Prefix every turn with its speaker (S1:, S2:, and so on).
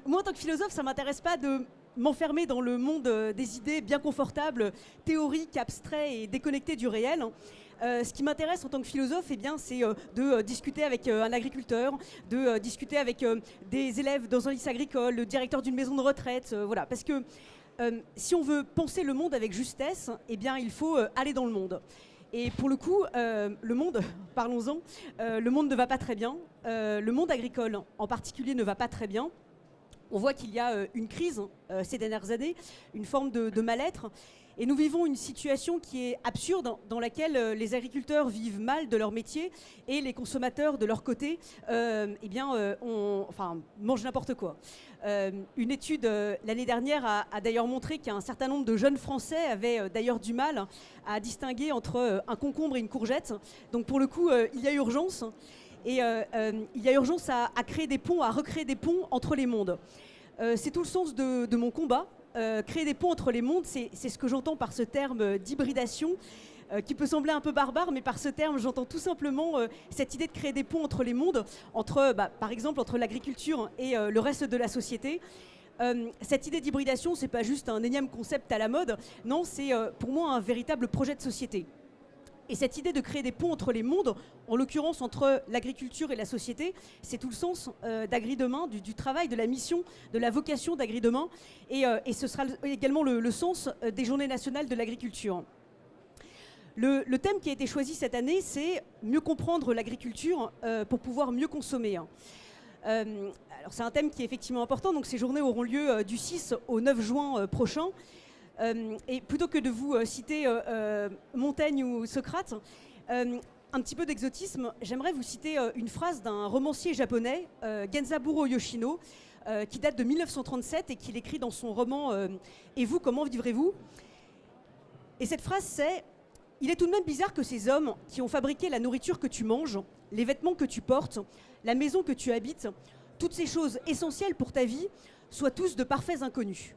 S1: Moi, en tant que philosophe, ça ne m'intéresse pas de m'enfermer dans le monde des idées bien confortables, théoriques, abstraits et déconnectés du réel. Ce qui m'intéresse en tant que philosophe, eh bien, c'est de discuter avec un agriculteur, de discuter avec des élèves dans un lycée agricole, le directeur d'une maison de retraite, voilà. Parce que si on veut penser le monde avec justesse, eh bien, il faut aller dans le monde. Et pour le coup, le monde, parlons-en, le monde ne va pas très bien. Le monde agricole, en particulier, ne va pas très bien. On voit qu'il y a une crise ces dernières années, une forme de mal-être. Et nous vivons une situation qui est absurde, dans laquelle les agriculteurs vivent mal de leur métier et les consommateurs, de leur côté, mangent n'importe quoi. Une étude l'année dernière a d'ailleurs montré qu'un certain nombre de jeunes Français avaient d'ailleurs du mal à distinguer entre un concombre et une courgette. Donc pour le coup, il y a urgence. Et il y a urgence à créer des ponts, à recréer des ponts entre les mondes. C'est tout le sens de mon combat. Créer des ponts entre les mondes, c'est ce que j'entends par ce terme d'hybridation, qui peut sembler un peu barbare, mais par ce terme, j'entends tout simplement cette idée de créer des ponts entre les mondes, par exemple entre l'agriculture et le reste de la société. Cette idée d'hybridation, c'est pas juste un énième concept à la mode, non, c'est pour moi un véritable projet de société. Et cette idée de créer des ponts entre les mondes, en l'occurrence entre l'agriculture et la société, c'est tout le sens d'Agri-Demain, du travail, de la mission, de la vocation d'Agri-Demain. Et ce sera également le sens des Journées nationales de l'agriculture. Le thème qui a été choisi cette année, c'est mieux comprendre l'agriculture pour pouvoir mieux consommer. Alors c'est un thème qui est effectivement important, donc ces journées auront lieu du 6 au 9 juin prochain. Et plutôt que de vous citer Montaigne ou Socrate, un petit peu d'exotisme, j'aimerais vous citer une phrase d'un romancier japonais, Genzaburo Yoshino, qui date de 1937 et qu'il écrit dans son roman « Et vous, comment vivrez-vous » Et cette phrase, c'est « Il est tout de même bizarre que ces hommes qui ont fabriqué la nourriture que tu manges, les vêtements que tu portes, la maison que tu habites, toutes ces choses essentielles pour ta vie, soient tous de parfaits inconnus. »